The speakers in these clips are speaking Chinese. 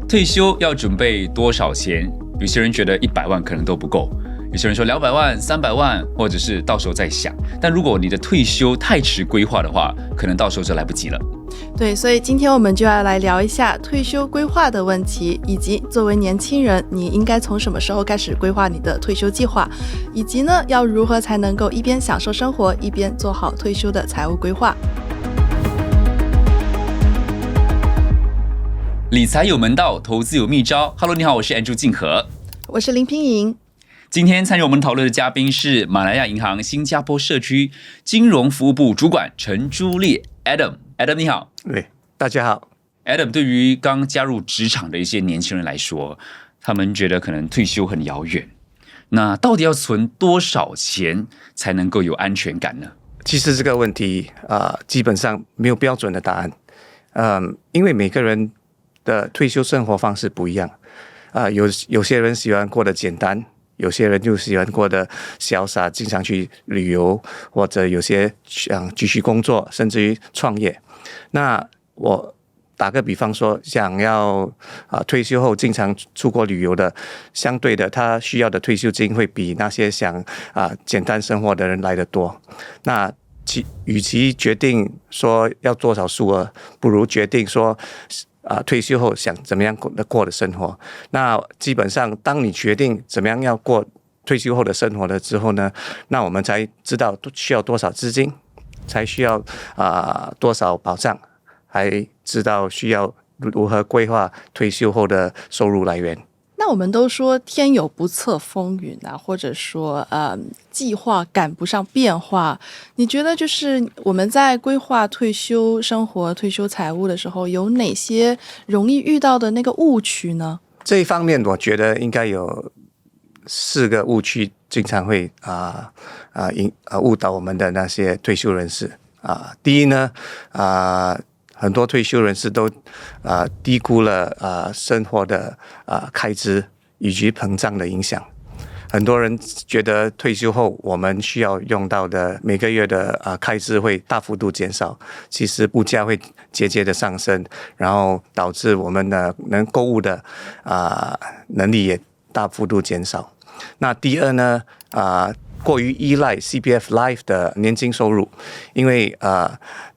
退休要准备多少钱？有些人觉得100万可能都不够，有些人说200万、300万，或者是到时候再想。但如果你的退休太迟规划的话，可能到时候就来不及了。对，所以今天我们就要来聊一下退休规划的问题，以及作为年轻人，你应该从什么时候开始规划你的退休计划，以及呢，要如何才能够一边享受生活，一边做好退休的财务规划。理财有门道，投资有秘招。Hello， 你好，我是 Andrew 静和，我是林品莹。今天参与我们讨论的嘉宾是马来亚银行新加坡社区金融服务部主管陈朱烈 Adam。Adam 你好。对，大家好。Adam， 对于刚加入职场的一些年轻人来说，他们觉得可能退休很遥远。那到底要存多少钱才能够有安全感呢？其实这个问题基本上没有标准的答案。因为每个人的退休生活方式不一样。有些人喜欢过得简单，有些人就喜欢过得潇洒，经常去旅游，或者有些想继续工作，甚至于创业。那我打个比方说，想要退休后经常出国旅游的，相对的他需要的退休金会比那些想简单生活的人来得多。那与其决定说要多少数额，不如决定说退休后想怎么样过的生活。那基本上当你决定怎么样要过退休后的生活了之后呢，那我们才知道需要多少资金，才需要多少保障，还知道需要如何规划退休后的收入来源。那我们都说天有不测风云啊，或者说计划赶不上变化。你觉得就是我们在规划退休生活、退休财务的时候，有哪些容易遇到的那个误区呢？这一方面，我觉得应该有4个误区，经常会误导我们的那些退休人士。第一呢，很多退休人士都低估了生活的开支以及膨胀的影响。很多人觉得退休后我们需要用到的每个月的开支会大幅度减少，其实物价会节节的上升，然后导致我们的能购物的能力也大幅度减少。那第二呢，过于依赖 CPF Life 的年金收入，因为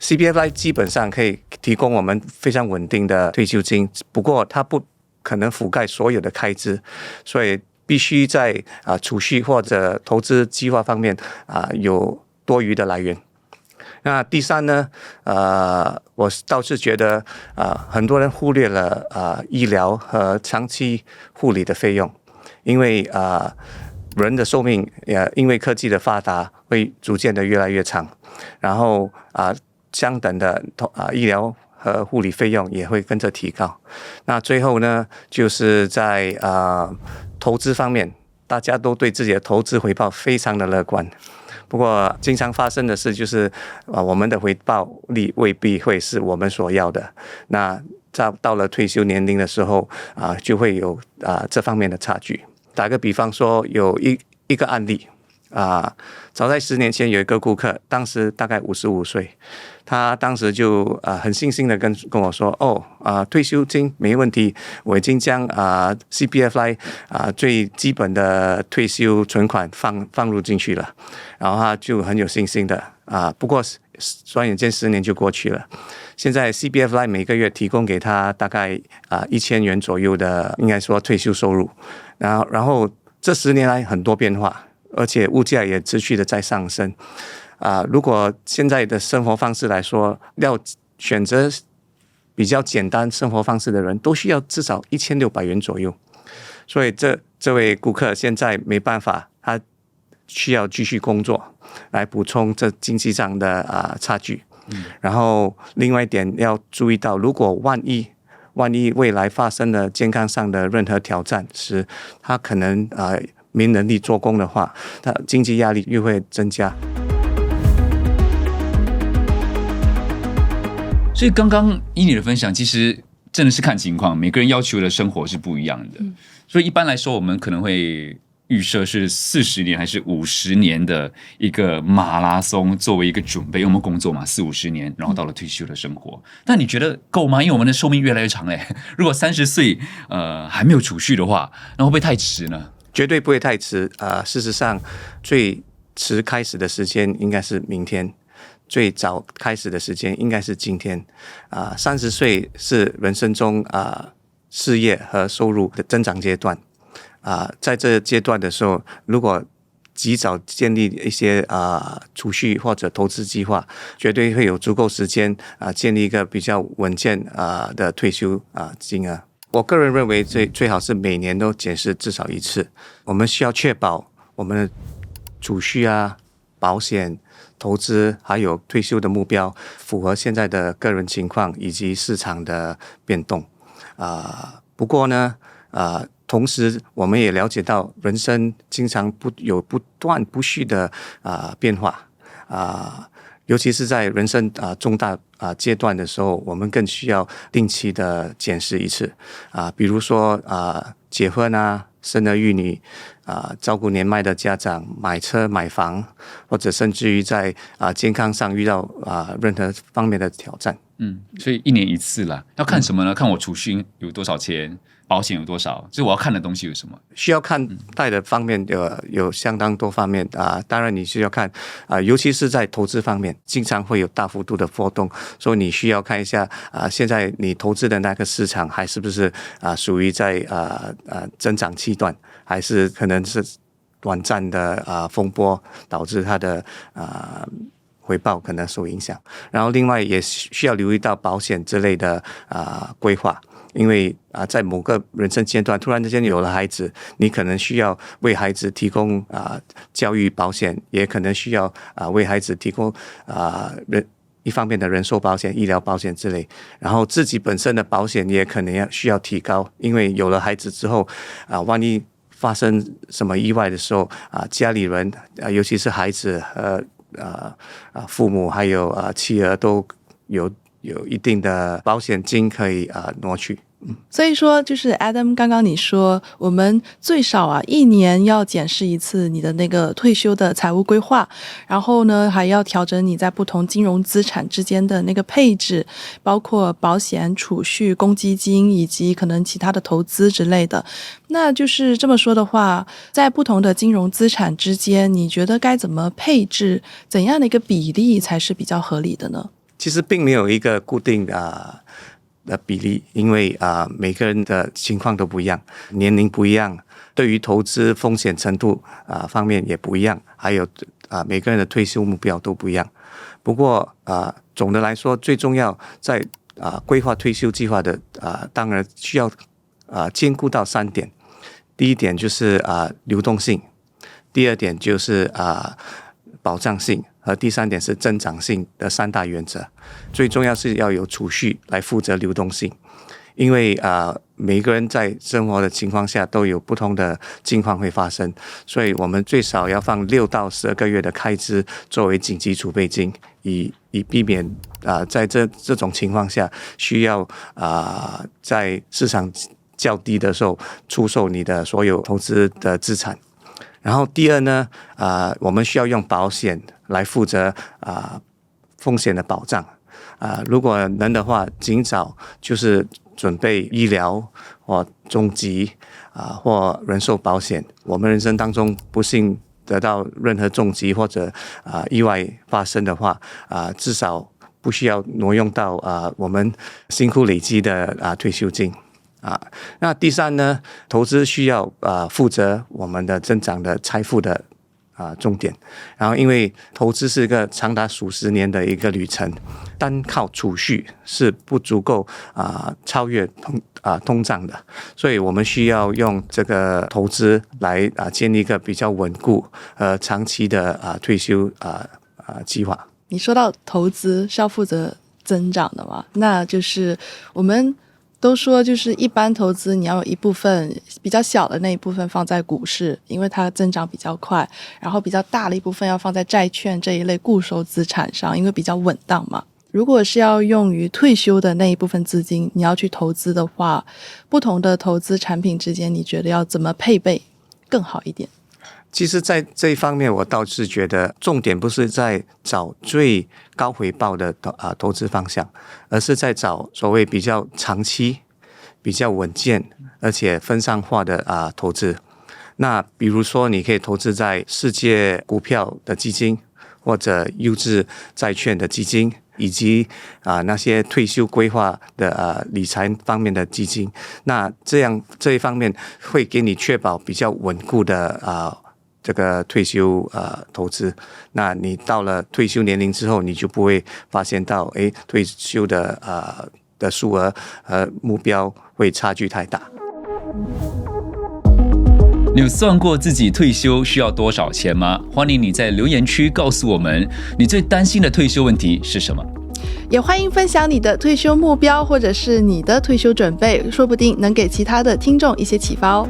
CPF Life 基本上可以提供我们非常稳定的退休金，不过它不可能覆盖所有的开支，所以必须在储蓄或者投资计划方面有多余的来源。那第三呢，我倒是觉得很多人忽略了医疗和长期护理的费用，因为人的寿命因为科技的发达会逐渐的越来越长，然后相等的医疗和护理费用也会跟着提高。那最后呢，就是在投资方面，大家都对自己的投资回报非常的乐观，不过经常发生的事就是我们的回报率未必会是我们所要的。那到了退休年龄的时候就会有这方面的差距。打个比方说，有一个案例早在10年前有一个顾客，当时大概55岁，他当时就很悻悻的跟我说，退休金没问题，我已经将CPF Life最基本的退休存款放入进去了，然后他就很有信心的不过转眼间10年就过去了。现在 CPF Life 每个月提供给他大概1000元左右的，应该说退休收入。然后这10年来很多变化，而且物价也持续的在上升。如果现在的生活方式来说，要选择比较简单生活方式的人，都需要至少1600元左右。所以这位顾客现在没办法，他需要继续工作来补充这经济上的差距。然后另外一点要注意到，如果万一未来发生了健康上的任何挑战时，他可能没能力做工的话，他经济压力又会增加。所以刚刚依你的分享，其实真的是看情况，每个人要求的生活是不一样的。所以一般来说，我们可能会预设是40年还是50年的一个马拉松，作为一个准备，因为我们工作嘛，40-50年，然后到了退休的生活。但你觉得够吗？因为我们的寿命越来越长嘞，如果30岁还没有储蓄的话，那会不会太迟呢？绝对不会太迟事实上，最迟开始的时间应该是明天，最早开始的时间应该是今天。30岁是人生中事业和收入的增长阶段。在这阶段的时候，如果及早建立一些储蓄或者投资计划，绝对会有足够时间建立一个比较稳健的退休金额。我个人认为最好是每年都检视至少一次。我们需要确保我们的储蓄保险、投资还有退休的目标符合现在的个人情况以及市场的变动。不过呢，同时我们也了解到人生经常有不断不续的变化尤其是在人生重大阶段的时候，我们更需要定期的检视一次比如说结婚生儿育女照顾年迈的家长，买车买房，或者甚至于在健康上遇到任何方面的挑战。所以1年1次啦，要看什么呢？看我储蓄有多少钱，保险有多少，就是我要看的东西有什么？需要看待的方面有相当多方面当然你需要看尤其是在投资方面，经常会有大幅度的波动，所以你需要看一下现在你投资的那个市场还是不是属于在增长期段，还是可能是短暂的风波导致它的回报可能受影响。然后另外也需要留意到保险之类的规划，因为在某个人生阶段突然之间有了孩子，你可能需要为孩子提供教育保险，也可能需要为孩子提供一方面的人寿保险、医疗保险之类，然后自己本身的保险也可能需要提高，因为有了孩子之后万一发生什么意外的时候家里人尤其是孩子和父母还有妻儿都有一定的保险金可以挪去。所以说就是 Adam 刚刚你说我们最少1年要检视一次你的那个退休的财务规划，然后呢还要调整你在不同金融资产之间的那个配置，包括保险、储蓄、公积金以及可能其他的投资之类的。那就是这么说的话，在不同的金融资产之间，你觉得该怎么配置，怎样的一个比例才是比较合理的呢？其实并没有一个固定的比例，因为每个人的情况都不一样，年龄不一样，对于投资风险程度方面也不一样，还有每个人的退休目标都不一样。不过总的来说，最重要在规划退休计划的当然需要兼顾到3点。第一点就是流动性，第二点就是保障性，和第3点是增长性的3大原则。最重要是要有储蓄来负责流动性，因为每个人在生活的情况下都有不同的境况会发生，所以我们最少要放6到12个月的开支作为紧急储备金，以避免在这种情况下需要在市场较低的时候出售你的所有投资的资产。然后第二呢我们需要用保险来负责风险的保障如果能的话，尽早就是准备医疗或重疾或人寿保险。我们人生当中不幸得到任何重疾或者意外发生的话至少不需要挪用到我们辛苦累积的退休金那第3呢，投资需要负责我们的增长的财富的重点。然后因为投资是一个长达数十年的一个旅程，单靠储蓄是不足够超越通胀的，所以我们需要用这个投资来建立一个比较稳固长期的退休计划。你说到投资是要负责增长的嘛，那就是我们都说就是一般投资你要有一部分比较小的那一部分放在股市，因为它增长比较快，然后比较大的一部分要放在债券这一类固收资产上，因为比较稳当嘛。如果是要用于退休的那一部分资金你要去投资的话，不同的投资产品之间你觉得要怎么配备更好一点？其实，在这一方面，我倒是觉得重点不是在找最高回报的投资方向，而是在找所谓比较长期、比较稳健而且分散化的投资。那比如说，你可以投资在世界股票的基金，或者优质债券的基金，以及那些退休规划的理财方面的基金。那这一方面会给你确保比较稳固的这个退休投资。那你到了退休年龄之后，你就不会发现到退休的数额和目标会差距太大。你有算过自己退休需要多少钱吗？欢迎你在留言区告诉我们，你最担心的退休问题是什么？也欢迎分享你的退休目标，或者是你的退休准备，说不定能给其他的听众一些启发哦。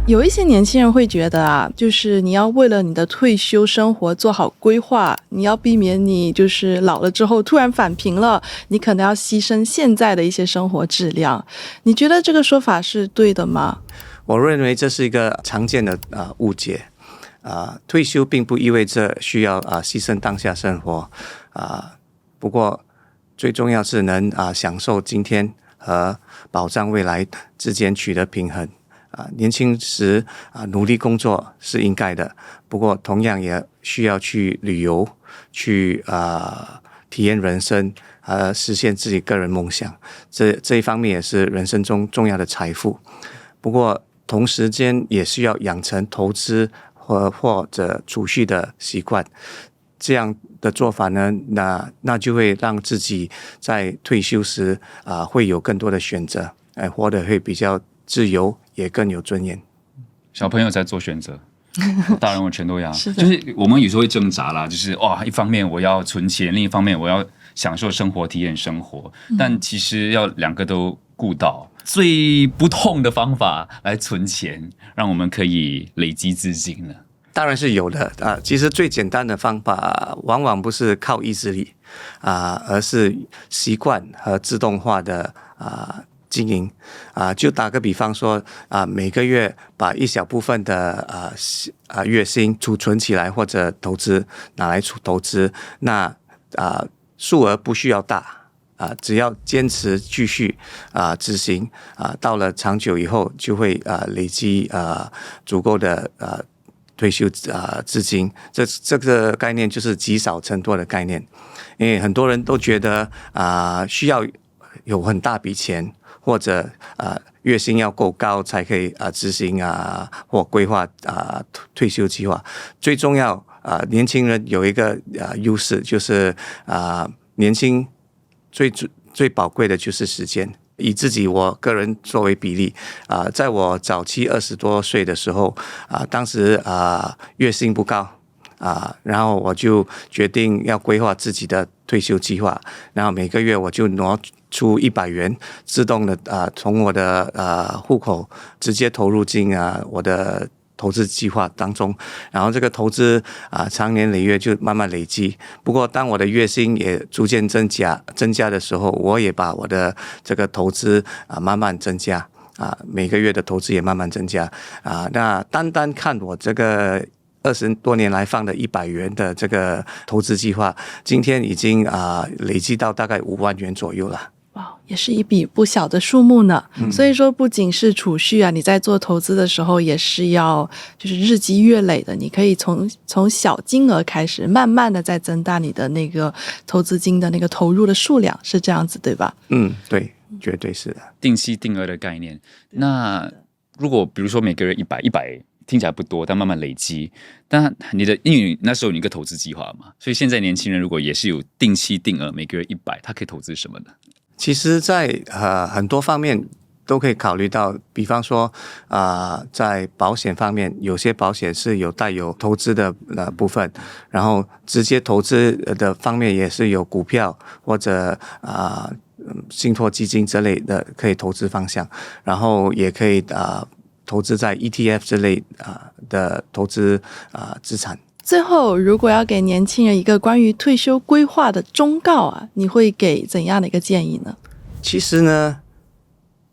有一些年轻人会觉得就是你要为了你的退休生活做好规划，你要避免你就是老了之后突然返贫了，你可能要牺牲现在的一些生活质量。你觉得这个说法是对的吗？我认为这是一个常见的误解。退休并不意味着需要牺牲当下生活不过最重要是能享受今天和保障未来之间取得平衡。年轻时努力工作是应该的，不过同样也需要去旅游，去体验人生，实现自己个人梦想。这一方面也是人生中重要的财富。不过同时间也需要养成投资或者储蓄的习惯。这样的做法呢，那就会让自己在退休时会有更多的选择，活得会比较自由，也更有尊严。小朋友在做选择，大人我全都要。就是我们有时候会挣扎啦，就是一方面我要存钱，另一方面我要享受生活、体验生活，但其实要两个都顾到。最不痛的方法来存钱，让我们可以累积资金呢？当然是有的其实最简单的方法往往不是靠意志力而是习惯和自动化的经营就打个比方说每个月把一小部分的月薪储存起来，或者投资拿来投资，那数额不需要大只要坚持继续执行到了长久以后就会累积足够的退休资金。这个概念就是积少成多的概念。因为很多人都觉得需要有很大笔钱，或者月薪要够高才可以执行或规划退休计划。最重要年轻人有一个优势，就是年轻最宝贵的就是时间。以我个人作为比例在我早期20多岁的时候当时月薪不高然后我就决定要规划自己的退休计划，然后每个月我就挪出100元，自动的从我的户口直接投入进我的投资计划当中，然后这个投资长年累月就慢慢累积。不过当我的月薪也逐渐增加的时候，我也把我的这个投资慢慢增加每个月的投资也慢慢增加那单单看我这个20多年来放的100元的这个投资计划，今天已经累积到大概5万元左右了。哇，也是一笔不小的数目呢。所以说不仅是储蓄你在做投资的时候也是要就是日积月累的，你可以从小金额开始，慢慢的再增大你的那个投资金的那个投入的数量，是这样子对吧？对，绝对是的。定期定额的概念。那如果比如说每个月100听起来不多，但慢慢累积。但因为那时候有一个投资计划嘛，所以现在年轻人如果也是有定期定额，每个月100，他可以投资什么呢？其实在很多方面都可以考虑到，比方说在保险方面，有些保险是带有投资的部分，然后直接投资的方面也是有股票或者信托基金之类的可以投资方向，然后也可以投资在 ETF 之类的投资资产。最后，如果要给年轻人一个关于退休规划的忠告你会给怎样的一个建议呢？其实呢，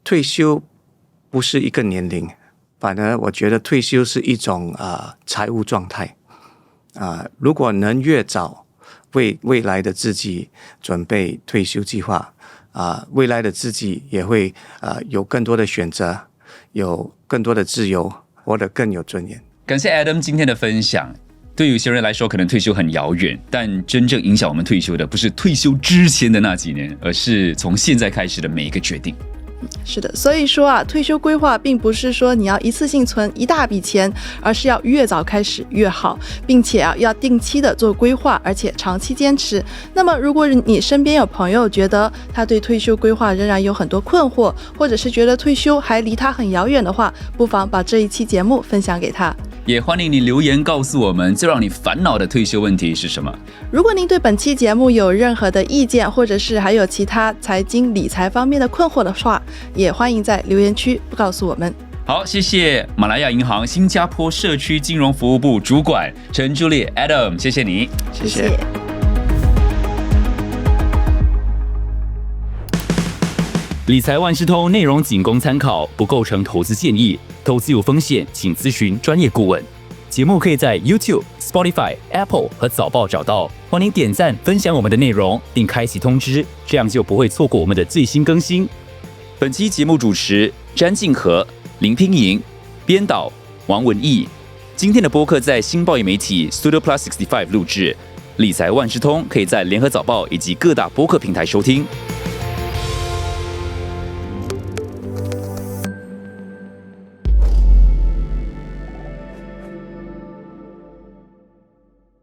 退休不是一个年龄，反而我觉得退休是一种财务状态如果能越早为未来的自己准备退休计划未来的自己也会有更多的选择，有更多的自由，活得更有尊严。感谢 Adam 今天的分享。对于有些人来说，可能退休很遥远，但真正影响我们退休的，不是退休之前的那几年，而是从现在开始的每一个决定。是的，所以说退休规划并不是说你要一次性存一大笔钱，而是要越早开始越好，并且要定期的做规划，而且长期坚持。那么如果你身边有朋友觉得他对退休规划仍然有很多困惑，或者是觉得退休还离他很遥远的话，不妨把这一期节目分享给他。也欢迎你留言告诉我们最让你烦恼的退休问题是什么。如果您对本期节目有任何的意见，或者是还有其他财经理财方面的困惑的话，也欢迎在留言区告诉我们。好，谢谢马来亚银行新加坡社区金融服务部主管陈朱丽 Adam， 谢谢你。谢谢。理财万事通内容仅供参考，不构成投资建议，投资有风险，请咨询专业顾问。节目可以在 YouTube、Spotify、Apple 和早报找到。欢迎点赞、分享我们的内容，并开启通知，这样就不会错过我们的最新更新。本期节目主持詹敬和、林拼莹，编导王文义。今天的播客在新报业媒体 Studio Plus 65录制。理财万事通可以在联合早报以及各大播客平台收听。